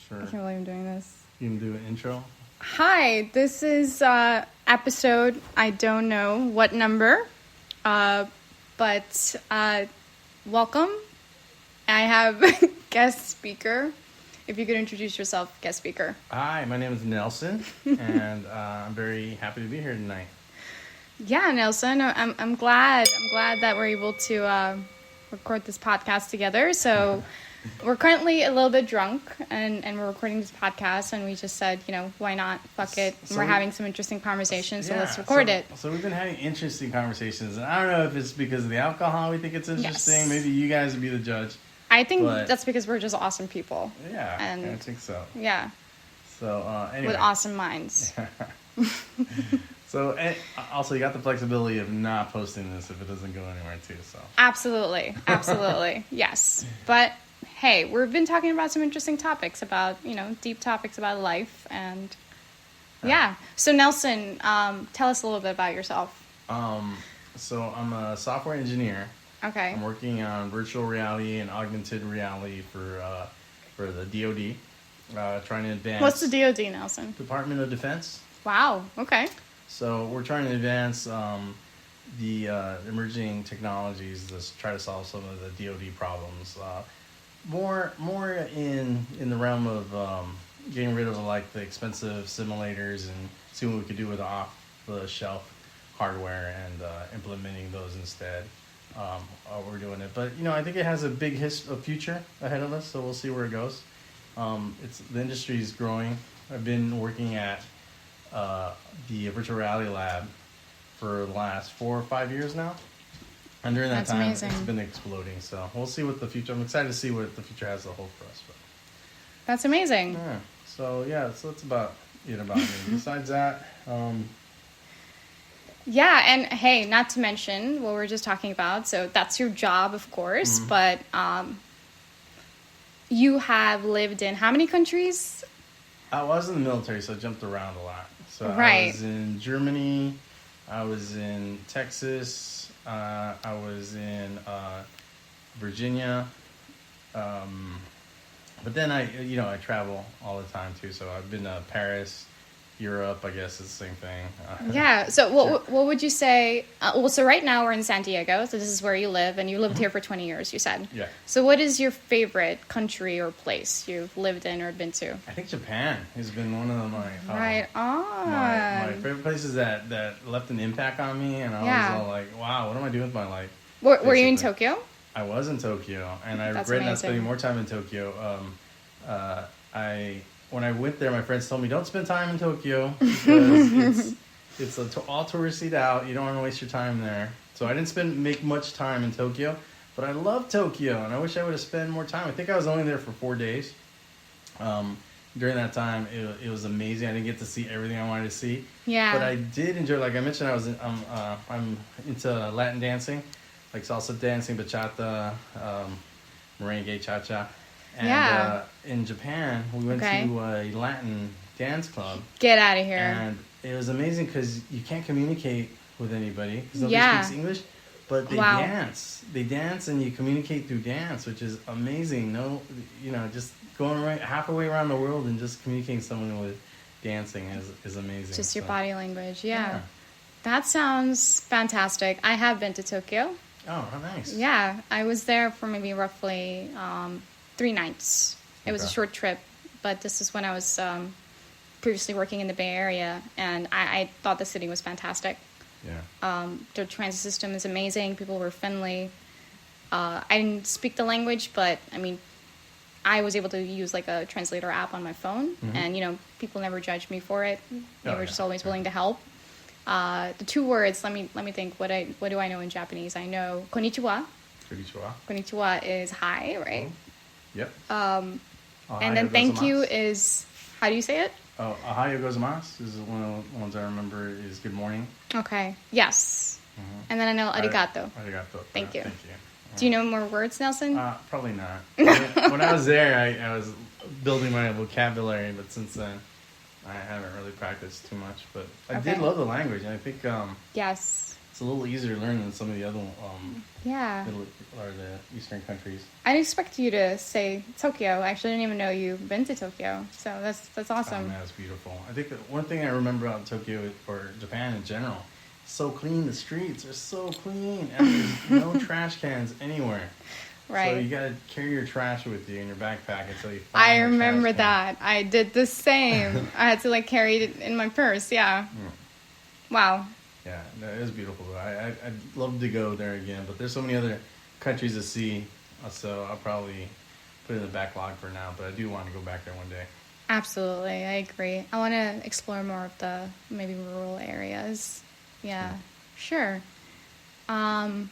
Sure. I can't believe I'm doing this. You can do an intro. Hi, this is episode, I don't know what number, but welcome. I have guest speaker. If you could introduce yourself, guest speaker. Hi, my name is Nelson, and I'm very happy to be here tonight. Yeah, Nelson, I'm glad that we're able to record this podcast together. So we're currently a little bit drunk, and we're recording this podcast, and we just said, why not? Fuck it. We're having some interesting conversations, so let's record it. So we've been having interesting conversations, and I don't know if it's because of the alcohol we think it's interesting. Yes. Maybe you guys would be the judge. I think that's because we're just awesome people. Yeah, and I think so. Yeah. So anyway. With awesome minds. So also, you got the flexibility of not posting this if it doesn't go anywhere too. So absolutely, yes. But hey, we've been talking about some interesting topics about deep topics about life, and yeah. So Nelson, tell us a little bit about yourself. So I'm a software engineer. Okay. I'm working on virtual reality and augmented reality for the DoD, trying to advance. What's the DoD, Nelson? Department of Defense. Wow. Okay. So we're trying to advance the emerging technologies to try to solve some of the DoD problems. More in the realm of getting rid of the expensive simulators and seeing what we could do with off-the-shelf hardware and implementing those instead. We're doing it, but I think it has a big future ahead of us. So we'll see where it goes. The industry is growing. I've been working at the virtual reality lab for the last 4 or 5 years now, and during that time, amazing. It's been exploding. So we'll see what the future. I'm excited to see what the future has to hold for us. But that's amazing. Yeah. So that's about it about me. Besides that. Yeah, and hey, not to mention what we were just talking about. So that's your job, of course, but you have lived in how many countries? I was in the military, so I jumped around a lot. So right. I was in Germany, I was in Texas, I was in Virginia, but then I travel all the time too. So I've been to Paris, Europe, I guess it's the same thing. Yeah. So what would you say? So right now we're in San Diego. So this is where you live, and you lived here for 20 years, you said. Yeah. So what is your favorite country or place you've lived in or been to? I think Japan has been one of my my favorite places that left an impact on me, and I was all like, wow, what am I doing with my life? Were you in Tokyo? I was in Tokyo, and I regret not spending more time in Tokyo. When I went there, my friends told me, don't spend time in Tokyo because it's all touristed out. You don't want to waste your time there. So I didn't make much time in Tokyo, but I love Tokyo, and I wish I would have spent more time. I think I was only there for 4 days. During that time, it was amazing. I didn't get to see everything I wanted to see. Yeah. But I did enjoy, like I mentioned, I'm into Latin dancing, like salsa dancing, bachata, merengue, cha-cha. And in Japan, we went to a Latin dance club. Get out of here. And it was amazing because you can't communicate with anybody because nobody speaks English. But they dance. They dance and you communicate through dance, which is amazing. Just going halfway around the world and just communicating with someone with dancing is amazing. Just your body language. Yeah. That sounds fantastic. I have been to Tokyo. Oh, how nice. Yeah. I was there for maybe roughly 3 nights. It was a short trip, but this is when I was previously working in the Bay Area, and I thought the city was fantastic. Yeah. Their transit system is amazing. People were friendly. I didn't speak the language, but I mean, I was able to use like a translator app on my phone, and people never judged me for it. They were just always willing to help. The 2 words. Let me think. What do I know in Japanese? I know konnichiwa. Konnichiwa. Konnichiwa is hi, right? Oh. Yep. And then thank you is, how do you say it? Oh, ohayo gozaimasu is one of the ones I remember is good morning. Okay. Yes. And then I know arigato. Arigato. Thank you. Thank you. Do you know more words, Nelson? Probably not. When I was there, I was building my vocabulary, but since then, I haven't really practiced too much. But I did love the language, and I think yes. it's a little easier to learn than some of the other Yeah. middle or the Eastern countries. I didn't expect you to say Tokyo. I actually didn't even know you've been to Tokyo. So that's Oh awesome. man, it's beautiful. I think that one thing I remember about Tokyo or Japan in general, so clean. The streets are so clean, and there's no trash cans anywhere. Right. So you gotta carry your trash with you in your backpack until you find I a remember trash can. that. I did the same. I had to like carry it in my purse. Yeah. Wow. Yeah, no, it is beautiful. I'd love to go there again, but there's so many other countries to see, so I'll probably put it in the backlog for now. But I do want to go back there one day. Absolutely. I agree. I want to explore more of the maybe rural areas. Yeah. Sure. Mine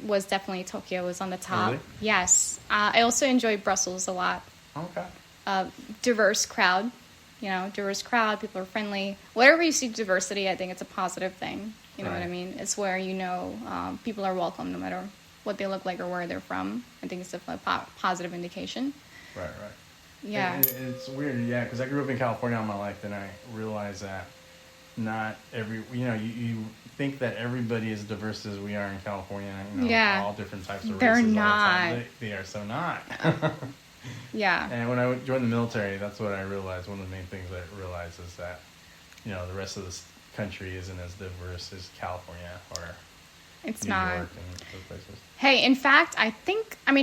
was definitely Tokyo was on the top. Really? Yes. I also enjoyed Brussels a lot. Okay. Diverse crowd. Diverse crowd. People are friendly. Wherever you see diversity, I think it's a positive thing. You know what I mean? It's where people are welcome no matter what they look like or where they're from. I think it's definitely a positive indication. Right. Yeah. And it's weird, yeah, because I grew up in California all my life, and I realized that not every, you think that everybody is diverse as we are in California, Yeah. all different types of They're races not. all the time. They are so not. Yeah. And when I joined the military, that's what I realized. One of the main things I realized is that, the rest of this country isn't as diverse as California or It's New not. York and those places. Hey, in fact,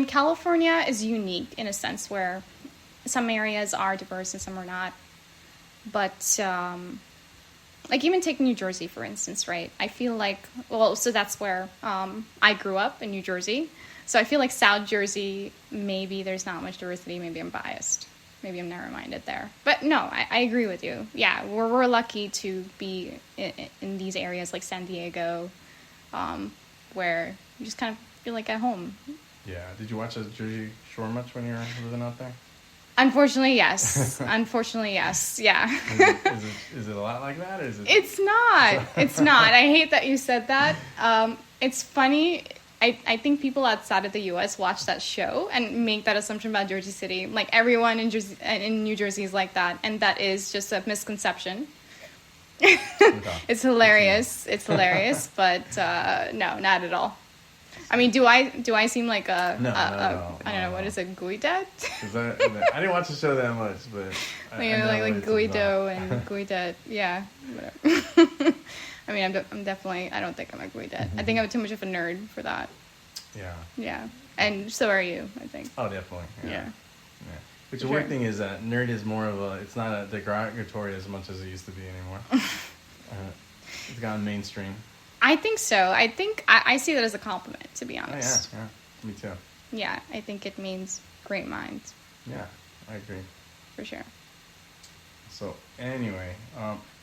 California is unique in a sense where some areas are diverse and some are not. But, like even take New Jersey, for instance, right? I feel like, so that's where I grew up in New Jersey. So I feel like South Jersey, maybe there's not much diversity. Maybe I'm biased. Maybe I'm narrow-minded there. But no, I agree with you. Yeah, we're lucky to be in these areas like San Diego, where you just kind of feel like at home. Yeah. Did you watch the Jersey Shore much when you were living out there? Unfortunately, yes. Unfortunately, yes. Yeah. Is it a lot like that? Or is it? It's not. It's not. I hate that you said that. It's funny. I think people outside of the U.S. watch that show and make that assumption about Jersey City. Like everyone in New Jersey is like that, and that is just a misconception. It's hilarious. It's hilarious, but no, not at all. I mean, do I seem like No, I don't know, what is it, gooey dad? I didn't watch the show that much, but I know what like it's gooey about. dough and gooey dad. Yeah, whatever. I mean, I'm definitely. I don't think I'm a gooey dad. I think I'm too much of a nerd for that. Yeah. Yeah, and so are you. I think. Oh, definitely. Yeah. Which For the weird sure. thing is that nerd is more of a. It's not a derogatory as much as it used to be anymore. It's gone mainstream. I think so. I think I see that as a compliment, to be Oh honest. yeah, me too. Yeah, I think it means great minds, Yeah, I agree. for sure. So anyway,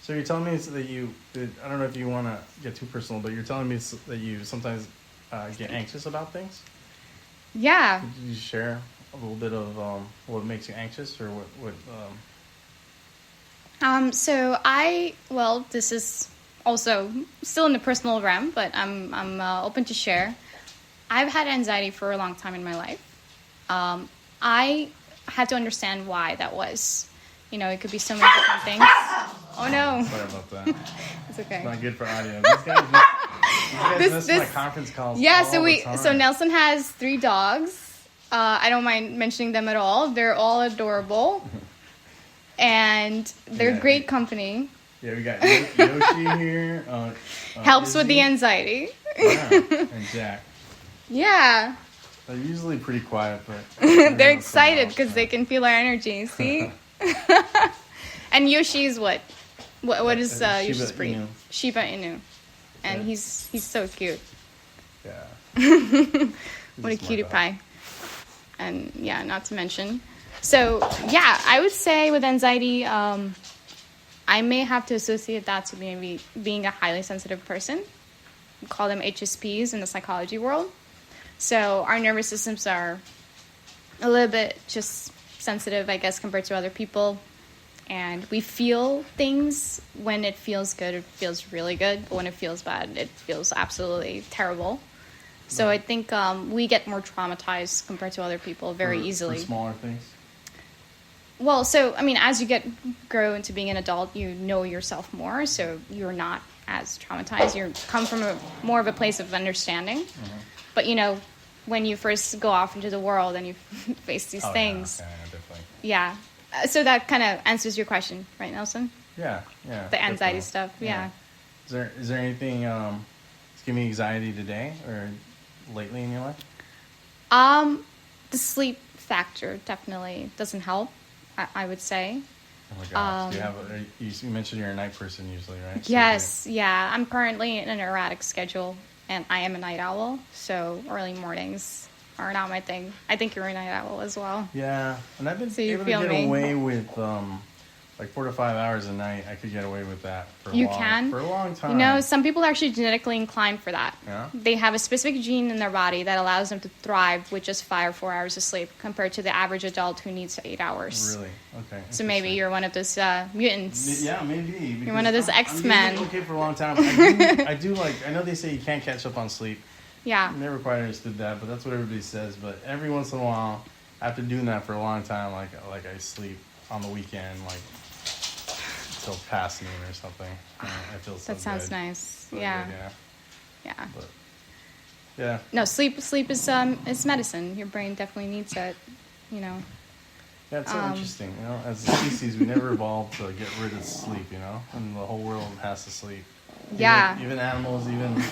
so you're telling me that I don't know if you want to get too personal, but you're telling me that you sometimes get anxious about things. Yeah. Could you share a little bit of what makes you anxious, or what? This is also still in the personal realm, but I'm open to share. I've had anxiety for a long time in my life. I had to understand why that was. It could be so many different things. Oh no. Sorry about that. It's okay. It's not good for audio. These guys miss my conference calls. Yeah, all the time. so Nelson has 3 dogs. I don't mind mentioning them at all. They're all adorable. And they're great company. Yeah, we got Yoshi here. Helps with Izzy. the anxiety. Yeah, and Jack. Yeah. They're usually pretty quiet, but They're excited because they can feel our energy. See? And Yoshi's what? What is Shiba Yoshi's breed? Inu. Shiba Inu. And Yeah. he's so cute. Yeah. What a cutie pie. And yeah, not to mention. So yeah, I would say with anxiety, I may have to associate that to maybe being a highly sensitive person. We call them HSPs in the psychology world. So our nervous systems are a little bit just sensitive, I guess, compared to other people. And we feel things. When it feels good, it feels really good. But when it feels bad, it feels absolutely terrible. So I think we get more traumatized compared to other people very easily. For smaller things. Well, so, I mean, as you grow into being an adult, you know yourself more, so you're not as traumatized. You come from more of a place of understanding. But, when you first go off into the world and you face these things. Yeah, definitely. Yeah. So that kind of answers your question, right, Nelson? Yeah. The anxiety stuff, yeah. Is there anything that's giving you anxiety today or lately in your life? The sleep factor definitely doesn't help, I would say. Oh my gosh. You mentioned you're a night person usually, right? Yes, yeah. I'm currently in an erratic schedule, and I am a night owl, so early mornings are not my thing. I think you're a night owl as well. Yeah, and I've been So you able to feel get me? away with like 4 to 5 hours a night. I could get away with that for a long time. Some people are actually genetically inclined for that. Yeah? They have a specific gene in their body that allows them to thrive with just 5 or 4 hours of sleep compared to the average adult who needs 8 hours. Really? Okay. So maybe you're one of those mutants. Yeah, maybe. You're one of those X-Men. I'm doing okay for a long time. I do I know they say you can't catch up on sleep. Yeah. I never quite understood that, but that's what everybody says. But every once in a while, after doing that for a long time, like I sleep on the weekend, like till past noon or something. I feel so That sounds good. nice. So Yeah. good, Yeah. But, yeah. No, sleep is medicine. Your brain definitely needs it, Yeah, it's so interesting. As a species, we never evolved to get rid of sleep, and the whole world has to sleep. Even animals, even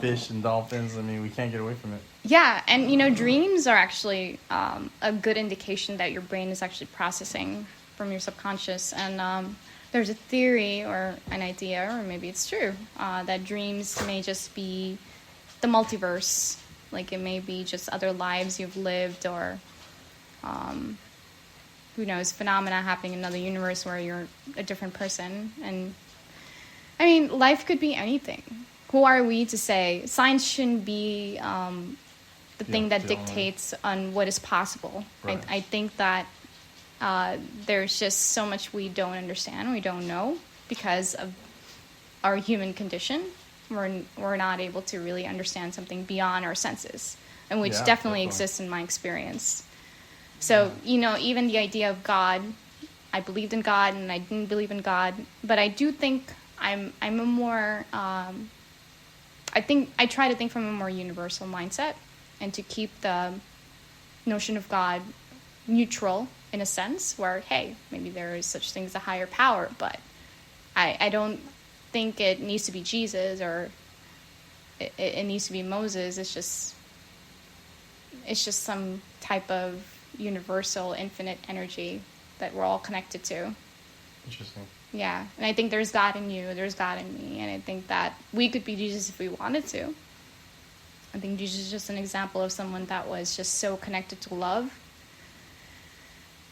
fish and dolphins. I mean, we can't get away from it. Yeah, and dreams are actually a good indication that your brain is actually processing from your subconscious. And there's a theory or an idea, or maybe it's true, that dreams may just be the multiverse. Like it may be just other lives you've lived, or who knows, phenomena happening in another universe where you're a different person. And I mean, life could be anything. Who are we to say? Science shouldn't be the thing that dictates on what is possible. Right. I think that there's just so much we don't understand, we don't know, because of our human condition. We're not able to really understand something beyond our senses, and which definitely exists in my experience. So, even the idea of God, I believed in God and I didn't believe in God, but I do think I'm a more, I try to think from a more universal mindset, and to keep the notion of God neutral in a sense where, hey, maybe there is such thing as a higher power, but I don't think it needs to be Jesus or it needs to be Moses. It's just some type of universal infinite energy that we're all connected to. Interesting. Yeah, and I think there's God in you, there's God in me, and I think that we could be Jesus if we wanted to. I think Jesus is just an example of someone that was just so connected to love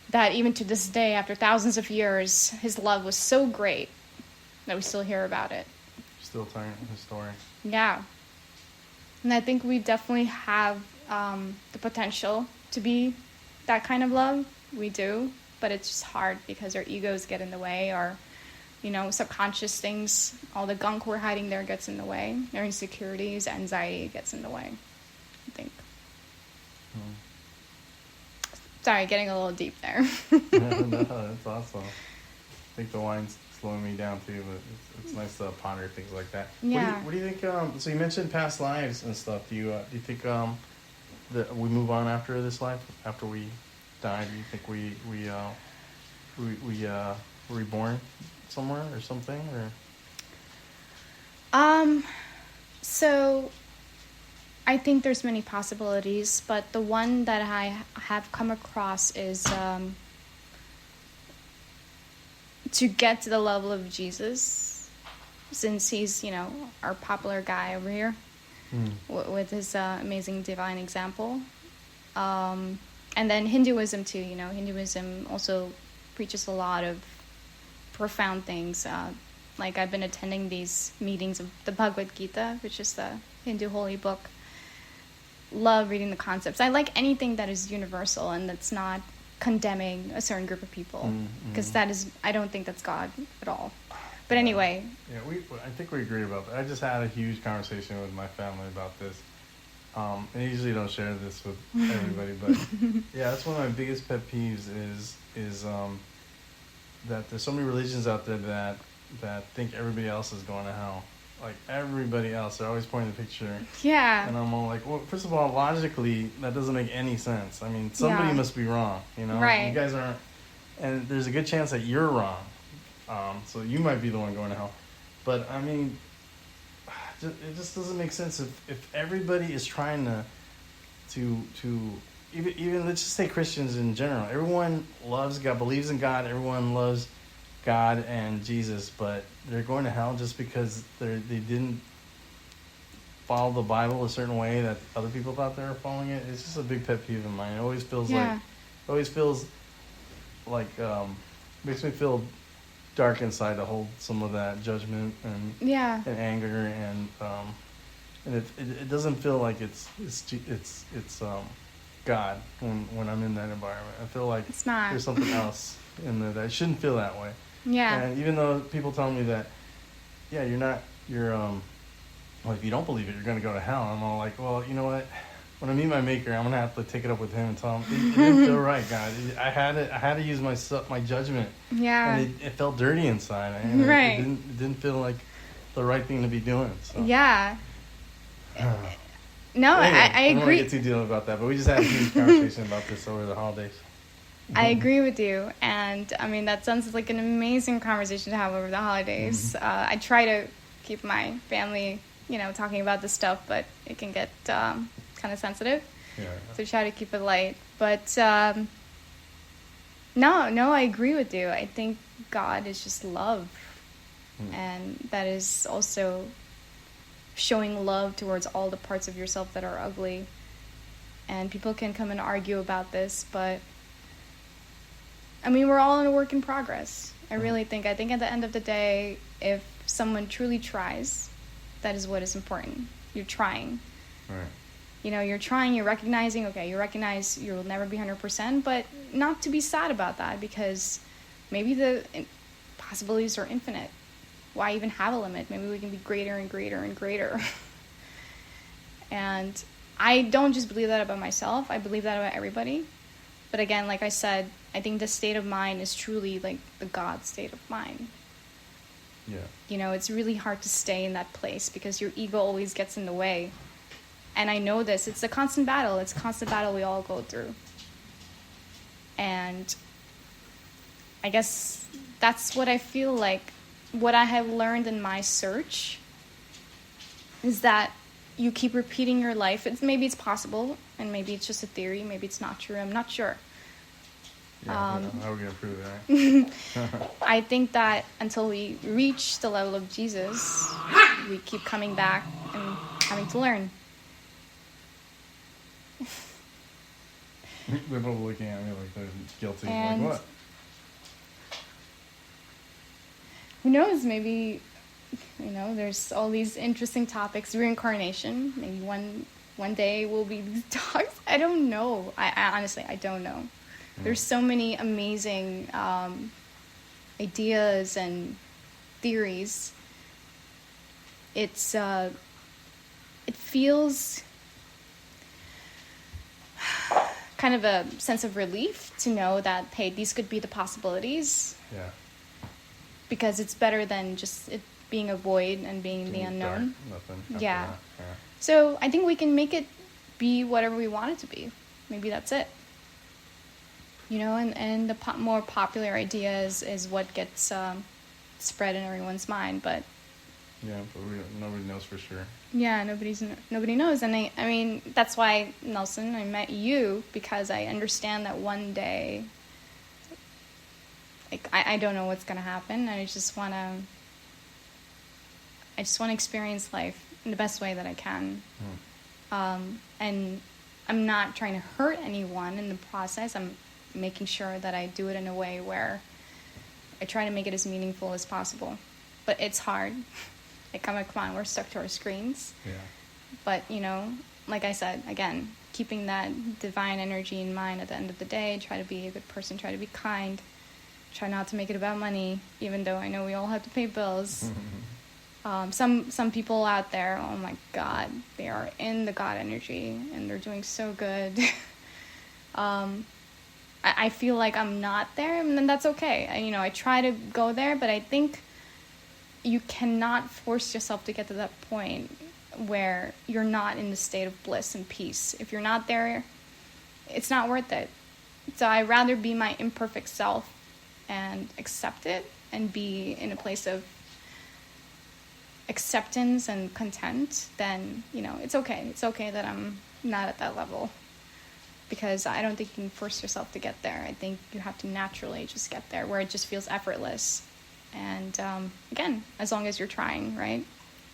that even to this day, after thousands of years, his love was so great that we still hear about it. Still telling his story. Yeah. And I think we definitely have the potential to be that kind of love. We do. But it's just hard because our egos get in the way, or, subconscious things, all the gunk we're hiding there gets in the way. Our insecurities, anxiety gets in the way, I think. Sorry, getting a little deep there. No, that's awesome. I think the wine's slowing me down too, but it's nice to ponder things like that. Yeah. What do you think? So you mentioned past lives and stuff. Do you think that we move on after this life, after we die? Do you think we reborn somewhere or something, or? So I think there's many possibilities, but the one that I have come across is to get to the level of Jesus, since he's, our popular guy over here with his amazing divine example. And then Hinduism too, Hinduism also preaches a lot of profound things. Like I've been attending these meetings of the Bhagavad Gita, which is the Hindu holy book. Love reading the concepts. I like anything that is universal and that's not condemning a certain group of people, because I don't think that's God at all. But anyway. Yeah, I think we agree about that. I just had a huge conversation with my family about this. And I usually don't share this with everybody, but yeah, that's one of my biggest pet peeves is that there's so many religions out there that that think everybody else is going to hell. Like everybody else, they're always pointing the picture. Yeah. And I'm all like, well, first of all, logically, that doesn't make any sense. I mean, somebody must be wrong, you know? Right. You guys aren't, and there's a good chance that you're wrong. So you might be the one going to hell. But, I mean, it just doesn't make sense if everybody is trying to even let's just say Christians in general. Everyone loves God, believes in God. Everyone loves God and Jesus, but they're going to hell just because they didn't follow the Bible a certain way that other people thought they were following it. It's just a big pet peeve of mine. It always feels like makes me feel dark inside to hold some of that judgment and anger and it doesn't feel like it's God when I'm in that environment. I feel like it's not. There's something else in there that shouldn't feel that way. Yeah. And even though people tell me that, well, if you don't believe it, you're going to go to hell. I'm all like, well, you know what? When I meet my maker, I'm going to have to take it up with him and tell him, it didn't feel right, God. I had to use my judgment. Yeah. And it felt dirty inside. And it didn't feel like the right thing to be doing. So. Yeah. No, anyway, I agree. I don't want to get too deep about that, but we just had a huge conversation about this over the holidays. I agree with you, and I mean that sounds like an amazing conversation to have over the holidays. I try to keep my family, talking about this stuff, but it can get kind of sensitive. Yeah. So try to keep it light. But no, I agree with you. I think God is just love, and that is also showing love towards all the parts of yourself that are ugly. And people can come and argue about this, but I mean, we're all in a work in progress. I think at the end of the day, if someone truly tries, that is what is important. You're trying. Right. You're trying, you're recognizing, you recognize you'll never be 100%, but not to be sad about that, because maybe the possibilities are infinite. Why even have a limit? Maybe we can be greater and greater and greater. And I don't just believe that about myself. I believe that about everybody. But again, like I said, I think the state of mind is truly like the God state of mind. Yeah. It's really hard to stay in that place because your ego always gets in the way. And I know this. It's a constant battle. It's a constant battle we all go through. And I guess that's what I feel like. What I have learned in my search is that you keep repeating your life. Maybe it's possible, and maybe it's just a theory. Maybe it's not true. I'm not sure. Yeah, how are we going to prove that? I think that until we reach the level of Jesus, we keep coming back and having to learn. They're both looking at me like they're guilty. And like, what? Who knows? Maybe, there's all these interesting topics. Reincarnation. Maybe one day we'll be these dogs. I don't know. I honestly, I don't know. There's so many amazing ideas and theories. It feels kind of a sense of relief to know that, hey, these could be the possibilities. Yeah. Because it's better than just it being a void and being the unknown. Dark, nothing. Yeah. Yeah. So I think we can make it be whatever we want it to be. Maybe that's it. And the more popular idea is what gets spread in everyone's mind. But yeah, but nobody knows for sure. Yeah, nobody knows. And I mean, that's why, Nelson, I met you, because I understand that one day, like, I don't know what's going to happen. I just want to experience life in the best way that I can. And I'm not trying to hurt anyone in the process. I'm making sure that I do it in a way where I try to make it as meaningful as possible. But it's hard. Like, come on, we're stuck to our screens. Yeah. But, like I said, again, keeping that divine energy in mind at the end of the day, try to be a good person, try to be kind, try not to make it about money, even though I know we all have to pay bills. Some people out there, oh my God, they are in the God energy, and they're doing so good. I feel like I'm not there, and then that's okay. I try to go there, but I think you cannot force yourself to get to that point where you're not in the state of bliss and peace. If you're not there, it's not worth it. So I'd rather be my imperfect self and accept it and be in a place of acceptance and content than, it's okay. It's okay that I'm not at that level, because I don't think you can force yourself to get there. I think you have to naturally just get there where it just feels effortless. And again, as long as you're trying, right?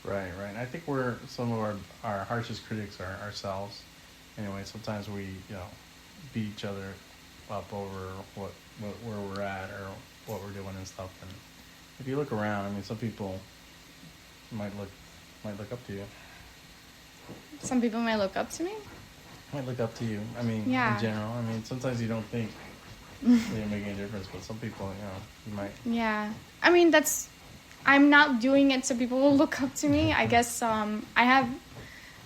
Right. I think some of our harshest critics are ourselves. Anyway, sometimes we, beat each other up over where we're at or what we're doing and stuff. And if you look around, I mean, some people might look up to you. Some people might look up to me. Might look up to you. I mean, Yeah. in general. I mean, sometimes you don't think you're making a difference, but some people, you might. Yeah. I mean, I'm not doing it so people will look up to me. I guess I have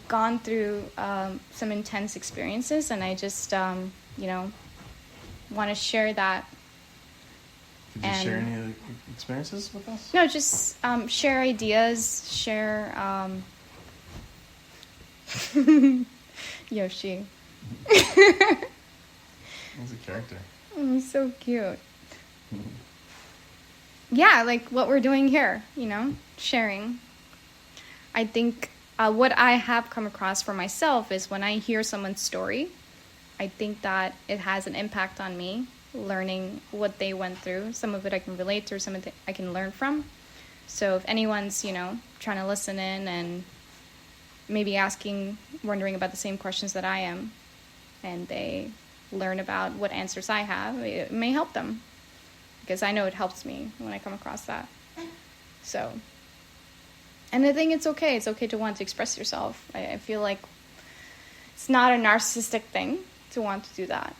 gone through some intense experiences, and I just, want to share that. Could you share any of the experiences with us? No, just share ideas, share Yoshi. He's a character. Oh, he's so cute. Yeah, like what we're doing here, sharing. I think what I have come across for myself is when I hear someone's story, I think that it has an impact on me, learning what they went through. Some of it I can relate to, some of it I can learn from. So if anyone's, trying to listen in and maybe wondering about the same questions that I am, and they learn about what answers I have, it may help them. Because I know it helps me when I come across that. So, and I think it's okay. It's okay to want to express yourself. I feel like it's not a narcissistic thing to want to do that.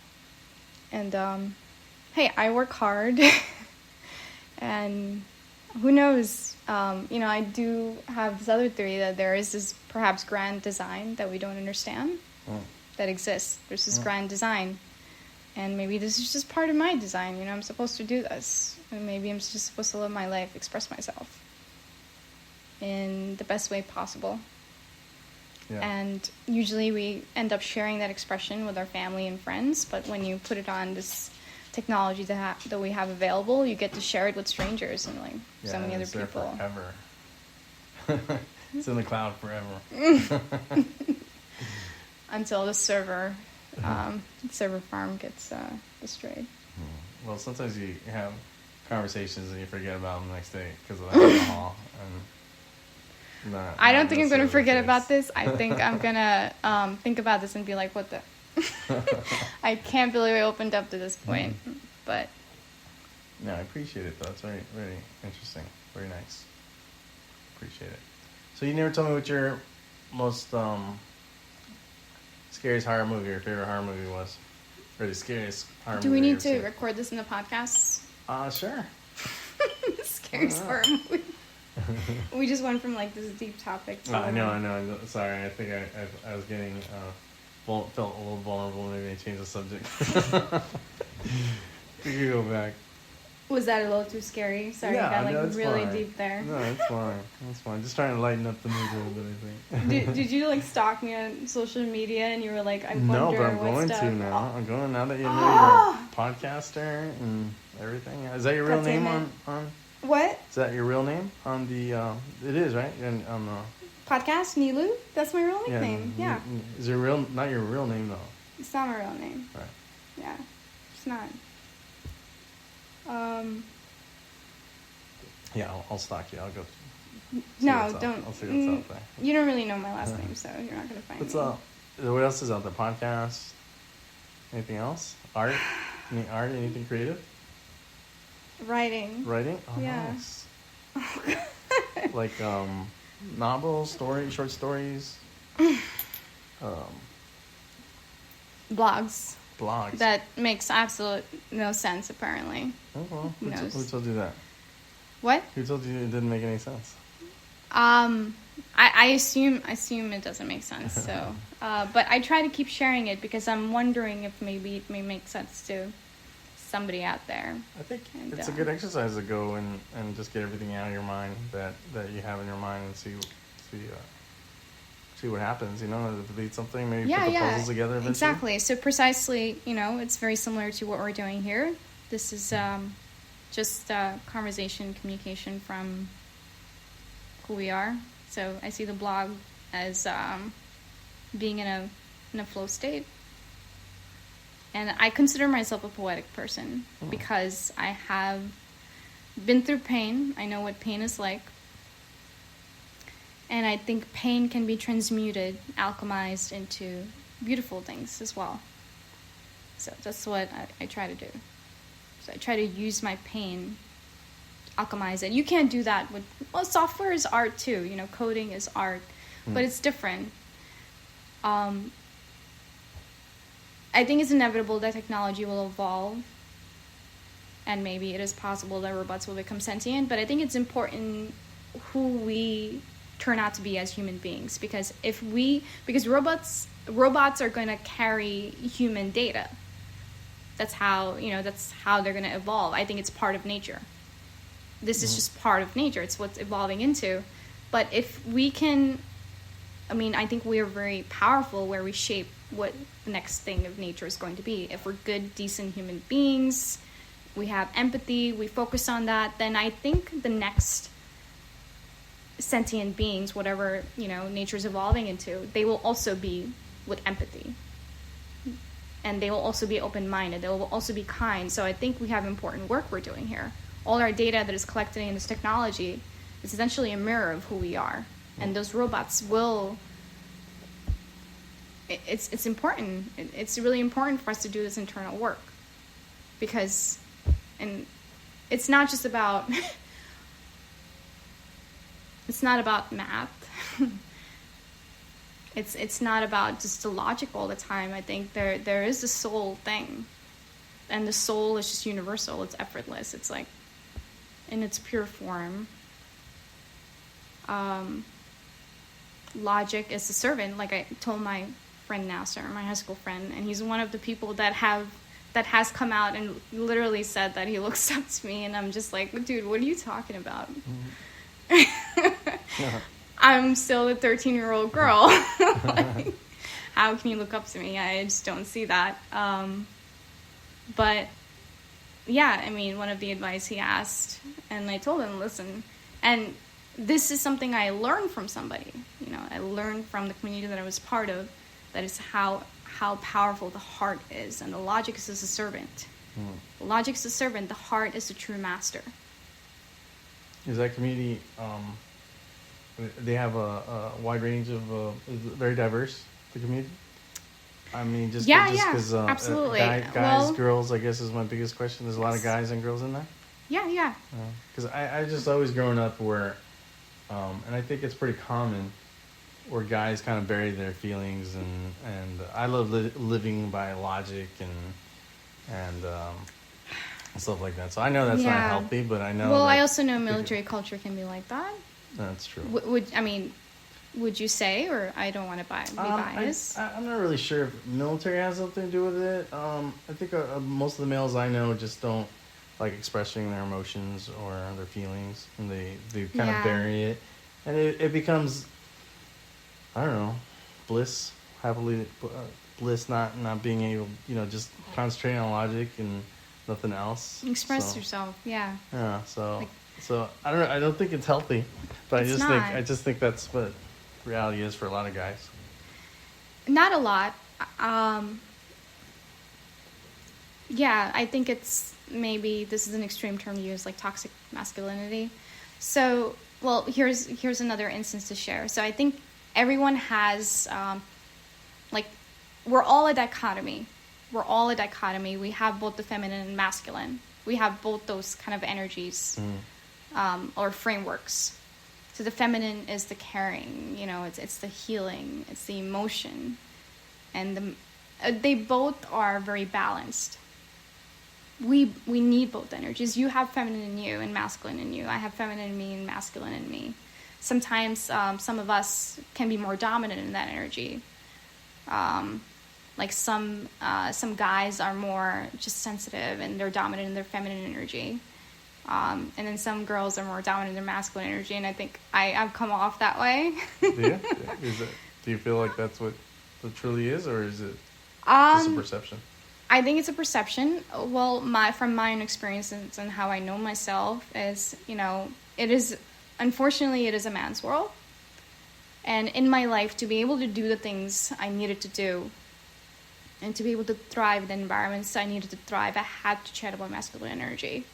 And, hey, I work hard. And who knows? I do have this other theory that there is this perhaps grand design that we don't understand that exists. There's this grand design. And maybe this is just part of my design. I'm supposed to do this. And maybe I'm just supposed to live my life, express myself in the best way possible. Yeah. And usually we end up sharing that expression with our family and friends. But when you put it on this technology that we have available, you get to share it with strangers and so many other it's there people. Forever. It's in the cloud forever. Until the server farm gets destroyed. Well, sometimes you have conversations and you forget about them the next day because of alcohol. I don't think I'm going to forget about this. I think I'm going to think about this and be like, what the... I can't believe I opened up to this point. But... No, I appreciate it, though. It's very, very interesting. Very nice. Appreciate it. So you never told me what your most... scariest horror movie or favorite horror movie was? Or the scariest horror movie? Do we need to record this in the podcast? Sure. The scariest horror movie. We just went from this deep topic to... I know. Sorry, I think I was getting... felt a little vulnerable. Maybe I changed the subject. We could go back. Was that a little too scary? Sorry, yeah, I got really fine. deep there. No, it's fine. It's fine. Just trying to lighten up the mood a little bit, I think. Did you stalk me on social media and you were like, I wonder No, but I'm what going stuff... to now. I'm going now that you know you're a podcaster and everything. Is that your real name on? What? Is that your real name on the? It is, right? On the podcast, Nilu. That's my real nickname. Yeah. Is it not your real name though? It's not my real name. Right. Yeah, it's not. Yeah, I'll stalk you. I'll go. No, don't. I'll see what's out there. You don't really know my last name, so you're not gonna find me. What else is out there? Podcast? Anything else? Art? Any art? Anything creative? Writing. Oh, yeah. Nice. Like novels, short stories. Blogs. Blogs. That makes absolute no sense, apparently. Oh, well, who told you that? What? Who told you it didn't make any sense? I assume it doesn't make sense. So, but I try to keep sharing it because I'm wondering if maybe it may make sense to somebody out there. I think And, it's a good exercise to go and just get everything out of your mind that you have in your mind and see what happens. If it leads something, maybe put the puzzles together eventually. Exactly. So precisely, it's very similar to what we're doing here. This is just conversation, communication from who we are. So I see the blog as being in a flow state. And I consider myself a poetic person because I have been through pain. I know what pain is like. And I think pain can be transmuted, alchemized into beautiful things as well. So that's what I try to do. So I try to use my pain, alchemize it. You can't do that with, software is art too. Coding is art, but it's different. I think it's inevitable that technology will evolve, and maybe it is possible that robots will become sentient, but I think it's important who we turn out to be as human beings, because robots are going to carry human data. That's how they're going to evolve. I think it's part of nature. This is just part of nature. It's what's evolving into. But if we can, I think we are very powerful where we shape what the next thing of nature is going to be. If we're good, decent human beings, we have empathy, we focus on that, then I think the next sentient beings, whatever, nature's evolving into, they will also be with empathy. And they will also be open-minded. They will also be kind. So I think we have important work we're doing here. All our data that is collected in this technology is essentially a mirror of who we are. And those robots will... It's important. It's really important for us to do this internal work. Because... And it's not just about... It's not about math. It's not about just the logic all the time. I think there is the soul thing. And the soul is just universal. It's effortless. It's like in its pure form. Logic is the servant. Like I told my friend Nasser, my high school friend, and he's one of the people that has come out and literally said that he looks up to me, and I'm just like, dude, what are you talking about? I'm still a 13-year-old girl. Like, how can you look up to me? I just don't see that. But yeah, one of the advice he asked, and I told him, listen, and this is something I learned from somebody. I learned from the community that I was part of. That is how powerful the heart is, and the logic is as a servant. The logic is a servant. The heart is the true master. Is that community? They have a wide range of very diverse. The community. Because absolutely. Guys, girls. I guess is my biggest question. There's a lot of guys and girls in there. Yeah. Because I just always grown up where, and I think it's pretty common, where guys kind of bury their feelings, and I love living by logic and stuff like that. So I know that's not healthy, but I know. Well, I also know military culture can be like that. That's true. Would you say, or I don't want to be biased? I'm not really sure if military has something to do with it. I think most of the males I know just don't like expressing their emotions or their feelings, and they kind of bury it, and it becomes, I don't know, bliss, not being able, just concentrating on logic and nothing else. Express yourself, yeah. Yeah, so I don't know. I don't think it's healthy, but I just think that's what reality is for a lot of guys. Not a lot. Yeah, I think it's maybe this is an extreme term to use, like toxic masculinity. So, well, here's another instance to share. So I think everyone has, we're all a dichotomy. We have both the feminine and masculine. We have both those kind of energies. Or frameworks. So the feminine is the caring, it's the healing, it's the emotion, and they both are very balanced. We need both energies. You have feminine in you and masculine in you. I have feminine in me and masculine in me. Sometimes some of us can be more dominant in that energy. Like some guys are more just sensitive and they're dominant in their feminine energy. And then some girls are more dominant in their masculine energy, and I think I've come off that way. Yeah? Do you feel like that's what it truly is, or is it just a perception? I think it's a perception. Well, from my own experiences and how I know myself is, unfortunately, it is a man's world. And in my life, to be able to do the things I needed to do, and to be able to thrive in the environments I needed to thrive, I had to channel my masculine energy.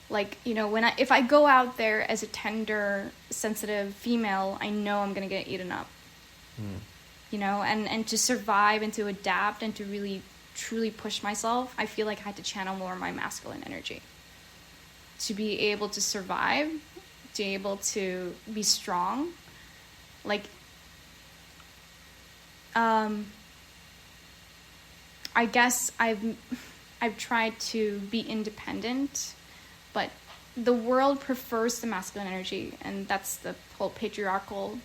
Like, if I go out there as a tender, sensitive female, I know I'm going to get eaten up. And to survive and to adapt and to really, truly push myself, I feel like I had to channel more of my masculine energy. To be able to survive, to be able to be strong. Like, I guess I've tried to be independent, but the world prefers the masculine energy, and that's the whole patriarchal,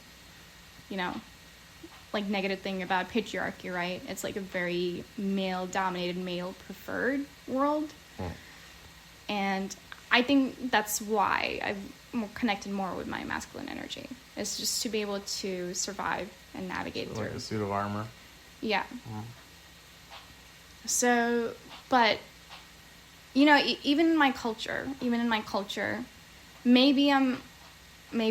like negative thing about patriarchy, right? It's like a very male-dominated, male-preferred world. And I think that's why I've connected more with my masculine energy. It's just to be able to survive and navigate through. Like a suit of armor. Yeah. So, but, even in my culture, maybe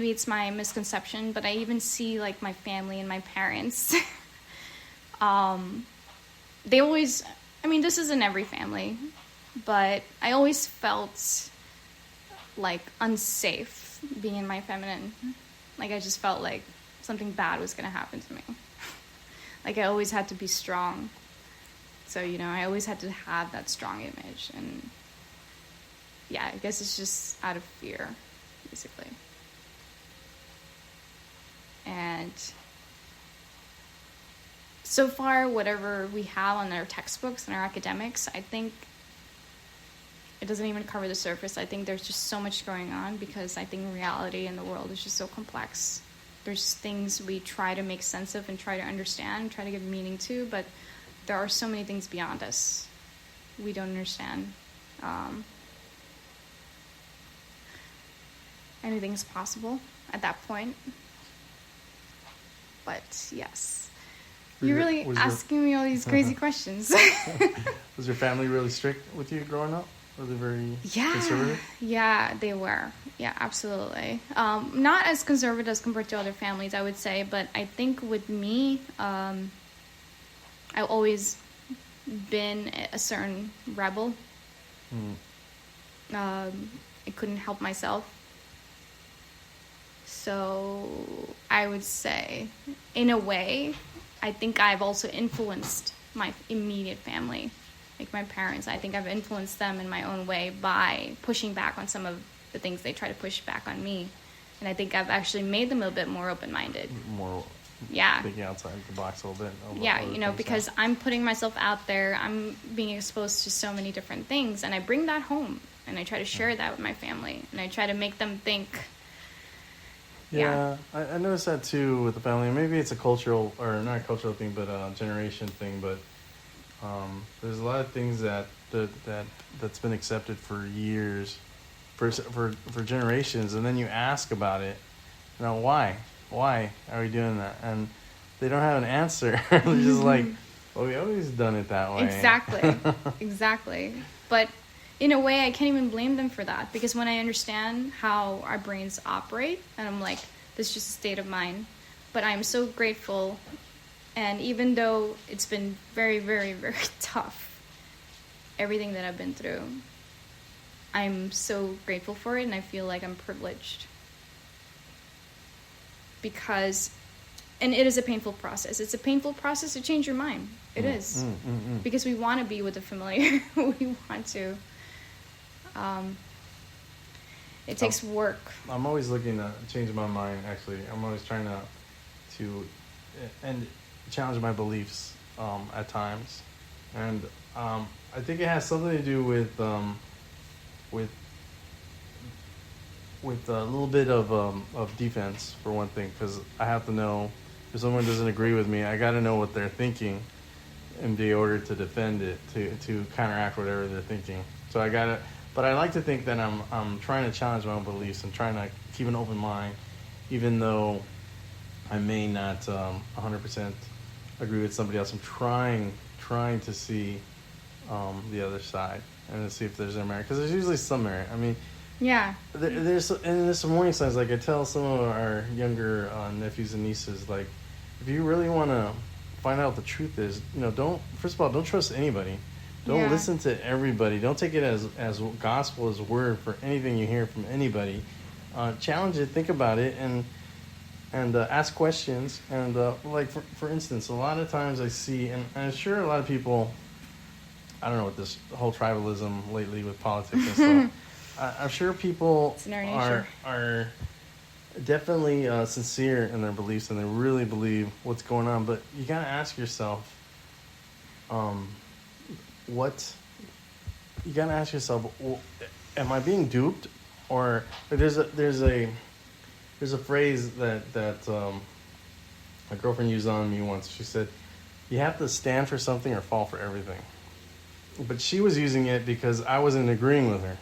it's my misconception, but I even see, like, my family and my parents. They always, this is in every family, but I always felt, like, unsafe being in my feminine. Like, I just felt like something bad was going to happen to me. Like, I always had to be strong. So, I always had to have that strong image. And, yeah, I guess it's just out of fear, basically. And so far, whatever we have on our textbooks and our academics, I think it doesn't even cover the surface. I think there's just so much going on, because I think reality in the world is just so complex. There's things we try to make sense of and try to understand, try to give meaning to, but there are so many things beyond us we don't understand. Anything is possible at that point. But yes, you're really asking me all these crazy questions. Was your family really strict with you growing up? Were they very conservative? Yeah, they were. Yeah, absolutely. Not as conservative as compared to other families, I would say, but I think with me, I've always been a certain rebel. I couldn't help myself. So I would say, in a way, I think I've also influenced my immediate family, like my parents. I think I've influenced them in my own way by pushing back on some of the things they try to push back on me. And I think I've actually made them a bit more open-minded. More thinking outside the box a little bit. Because I'm putting myself out there. I'm being exposed to so many different things. And I bring that home. And I try to share that with my family. And I try to make them think. Yeah, I noticed that too with the family. Maybe it's a cultural, or not a cultural thing, but a generation thing. But there's a lot of things that's been accepted for years, for generations, and then you ask about it. Why are we doing that? And they don't have an answer. They're just like, well, we always done it that way. Exactly. But in a way, I can't even blame them for that, because when I understand how our brains operate, and I'm like, this is just a state of mind. But I'm so grateful, and even though it's been very, very, very tough, everything that I've been through, I'm so grateful for it, and I feel like I'm privileged. Because, and it is a painful process. It's a painful process to change your mind. It is. Because we want to be with the familiar. We want to. It takes work. I'm always looking to change my mind, actually. I'm always trying to and challenge my beliefs at times. And I think it has something to do with a little bit of defense, for one thing, because I have to know if someone doesn't agree with me, I got to know what they're thinking in the order to defend it, to counteract whatever they're thinking. So I gotta, but I like to think that I'm trying to challenge my own beliefs and trying to keep an open mind, even though I may not 100% agree with somebody else. I'm trying to see the other side and to see if there's a merit, because there's usually some merit. I mean, Yeah. there's some warning signs. Like I tell some of our younger nephews and nieces, like if you really want to find out what the truth is, don't trust anybody. Don't listen to everybody. Don't take it as gospel, as word for anything you hear from anybody. Challenge it, think about it, and ask questions. And like for instance, a lot of times I see, and I'm sure a lot of people, I don't know, with this whole tribalism lately with politics and stuff, I'm sure people are definitely sincere in their beliefs and they really believe what's going on. But you gotta ask yourself, am I being duped? Or there's a phrase that my girlfriend used on me once. She said, "You have to stand for something or fall for everything." But she was using it because I wasn't agreeing with her,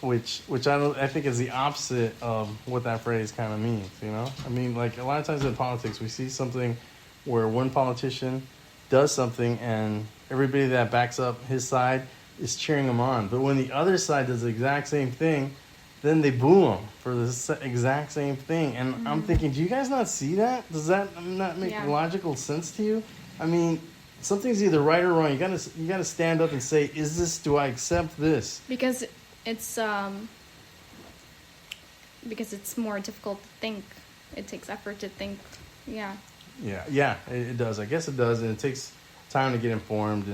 which I think is the opposite of what that phrase kind of means. I mean, like a lot of times in politics, we see something where one politician does something and everybody that backs up his side is cheering him on. But when the other side does the exact same thing, then they boo him for the exact same thing. And I'm thinking, do you guys not see that? Does that not make logical sense to you? I mean, something's either right or wrong. You gotta stand up and say, do I accept this? Because it's more difficult to think. It takes effort to think. Yeah. Yeah, it does. I guess it does, and it takes time to get informed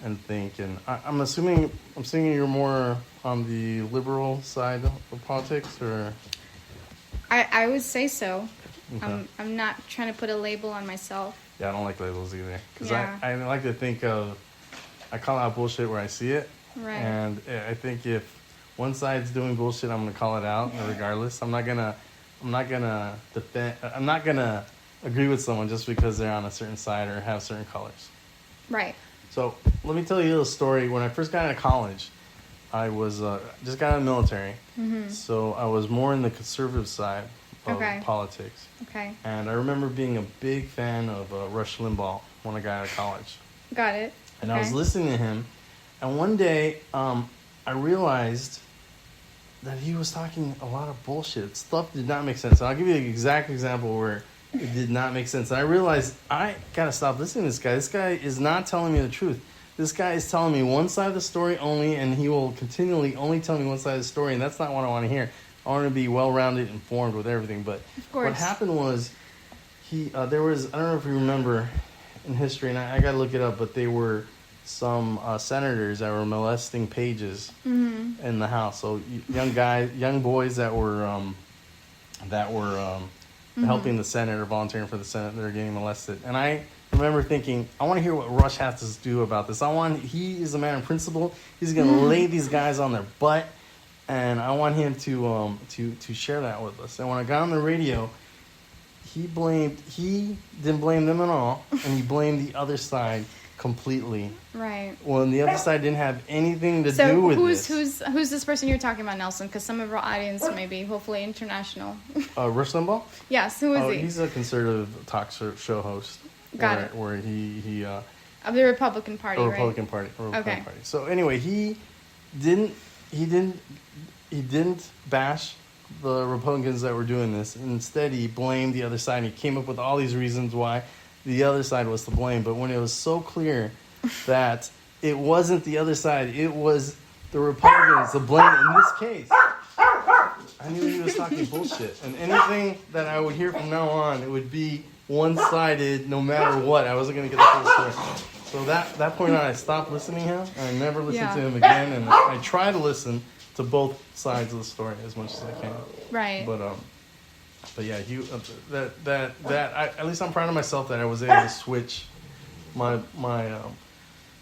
and think. And I'm assuming you're more on the liberal side of politics, or I would say so. Okay. I'm not trying to put a label on myself. Yeah, I don't like labels either, because Yeah. I like to think I call out bullshit where I see it, Right. And I think if one side's doing bullshit, I'm gonna call it out regardless. I'm not gonna defend. I'm not gonna agree with someone just because they're on a certain side or have certain colors. Right. So let me tell you a little story. When I first got into college, I was just got out of the military, so I was more in the conservative side of politics. Okay. And I remember being a big fan of Rush Limbaugh when I got out of college. Got it. And I was listening to him, and one day I realized that he was talking a lot of bullshit. Stuff did not make sense. And I'll give you the exact example where it did not make sense. And I realized I gotta stop listening to this guy. This guy is not telling me the truth. This guy is telling me one side of the story only, and he will continually only tell me one side of the story, and that's not what I want to hear. I want to be well-rounded, informed with everything. But what happened was, there was, I don't know if you remember in history, and I got to look it up, but they were some senators that were molesting pages in the House. So young boys that were helping the Senate or volunteering for the Senate, they're getting molested. And I remember thinking, I want to hear what Rush has to do about this. He is a man of principle. He's going to lay these guys on their butt, and I want him to share that with us. And when I got on the radio, he didn't blame them at all, and he blamed the other side completely. Right. Well, and the other side didn't have anything to do with this. So who's this person you're talking about, Nelson? Because some of our audience may be hopefully international. Rush Limbaugh? Yes. Who is he? He's a conservative talk show host. Got it. Where he of the Republican Party, Republican Party. So anyway, he didn't bash the Republicans that were doing this. Instead, he blamed the other side. And he came up with all these reasons why the other side was to blame. But when it was so clear that it wasn't the other side, it was the Republicans to blame in this case, I knew he was talking bullshit. And anything that I would hear from now on, it would be one-sided no matter what. I wasn't going to get the full story. So that point on, I stopped listening to him, and I never listened to him again. And I try to listen to both sides of the story as much as I can. Right. But yeah, at least I'm proud of myself that I was able to switch my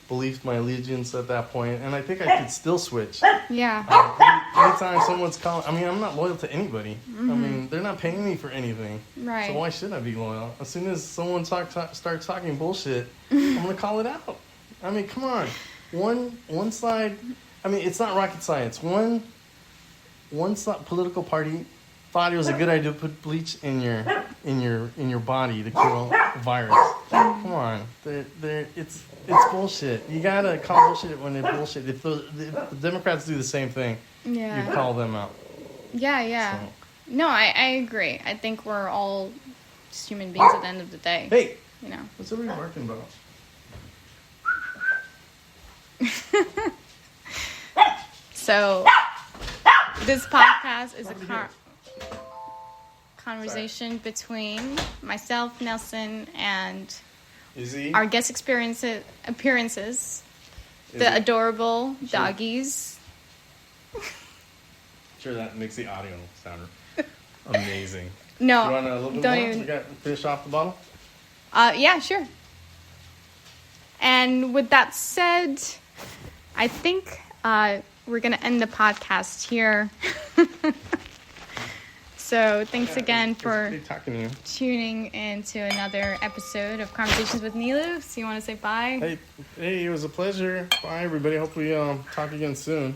belief, my allegiance at that point, and I think I could still switch. Yeah. Anytime someone's calling, I mean, I'm not loyal to anybody. I mean, they're not paying me for anything. Right. So why should I be loyal? As soon as someone starts talking bullshit, I'm I'm gonna call it out. I mean, come on. One side. I mean, it's not rocket science. One political party thought it was a good idea to put bleach in your body to kill the virus. Come on, it's bullshit. You gotta call bullshit when it's bullshit. If the Democrats do the same thing, you call them out. Yeah. So. No, I agree. I think we're all just human beings at the end of the day. Hey, you know. What's everybody barking about? So, this podcast is a conversation between myself, Nelson, and Izzy? Our guest appearances, the adorable doggies. Sure, that makes the audio sound amazing. No, you want a little bit don't more? even. We got finish off the bottle. Yeah, sure. And with that said, I think we're gonna end the podcast here. So thanks again for tuning into another episode of Conversations with Nilu. So you want to say bye? Hey, it was a pleasure. Bye, everybody. Hope we talk again soon.